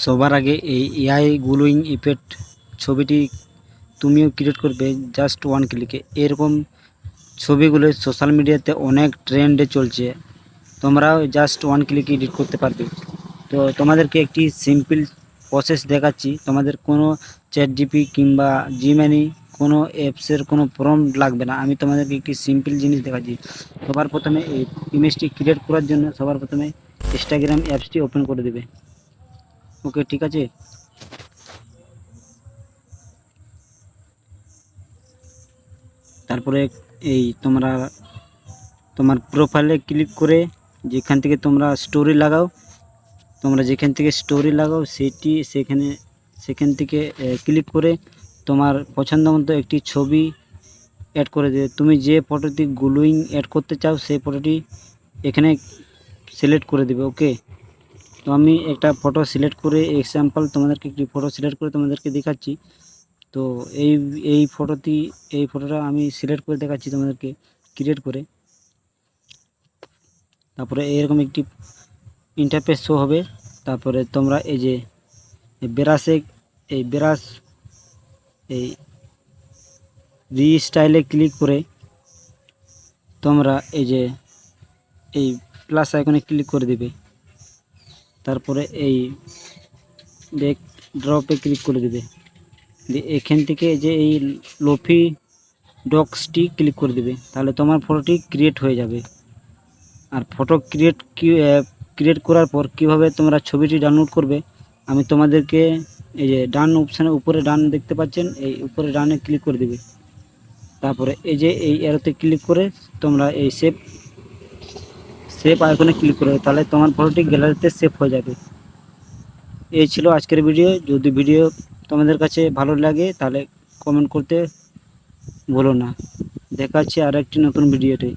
সবার আগে এই এআই গ্লুইং ইফেক্ট ছবিটি তুমিও ক্রিয়েট করবে জাস্ট ওয়ান ক্লিকে। এরকম ছবিগুলো সোশ্যাল মিডিয়াতে অনেক ট্রেন্ডে চলছে, তোমরাও জাস্ট ওয়ান ক্লিকে এডিট করতে পারবে। তো তোমাদেরকে একটি সিম্পল প্রসেস দেখাচ্ছি। তোমাদের কোনো চ্যাট জিপি কিংবা জিমিনি কোনো অ্যাপসের কোনো প্রম্পট লাগবে না। আমি তোমাদেরকে একটি সিম্পল জিনিস দেখাচ্ছি। সবার প্রথমে এই ইমেজটি ক্রিয়েট করার জন্য সবার প্রথমে ইনস্টাগ্রাম অ্যাপসটি ওপেন করে দেবে। ওকে, ঠিক আছে। তারপরে এই তোমার প্রোফাইলে ক্লিক করে যেখান থেকে তোমরা স্টোরি লাগাও সেখান থেকে ক্লিক করে তোমার পছন্দ মতো একটি ছবি অ্যাড করে দেবে। তুমি যে ফটোটি গ্লুইং অ্যাড করতে চাও সেই ফটোটি এখানে সিলেক্ট করে দেবে। ওকে, তো আমি একটা ফটো সিলেক্ট করে এক্সাম্পল তোমাদেরকে একটি ফটো সিলেক্ট করে তোমাদেরকে দেখাচ্ছি। তো এই ফটোটা আমি সিলেক্ট করে দেখাচ্ছি তোমাদেরকে ক্রিয়েট করে। তারপরে এরকম একটি ইন্টারফেস শো হবে। তারপরে তোমরা এই যে ব্রাশ এই রিস্টাইলে ক্লিক করে তোমরা এই প্লাস আইকনে ক্লিক করে দেবে। তারপরে এই ব্যাক ড্রপে ক্লিক করে দেবে। এখান থেকে যে এই লোফি ডক্সটি ক্লিক করে দেবে, তাহলে তোমার ফটোটি ক্রিয়েট হয়ে যাবে। আর ফটো ক্রিয়েট করার পর কিভাবে তোমরা ছবিটি ডাউনলোড করবে আমি তোমাদেরকে এই যে ডান অপশানে উপরে ডান দেখতে পাচ্ছেন, এই উপরে ডানে ক্লিক করে দেবে। তারপরে এই যে এই অ্যারোতে ক্লিক করে তোমরা এই সেভ আইকনে ক্লিক করবে, তাহলে তোমার ফটোটি গ্যালারিতে সেভ হয়ে যাবে। এই ছিল আজকের ভিডিও। যদি ভিডিও তোমাদের কাছে ভালো লাগে তাহলে কমেন্ট করতে ভুলো না। দেখা হচ্ছে আর একটি নতুন ভিডিওতে।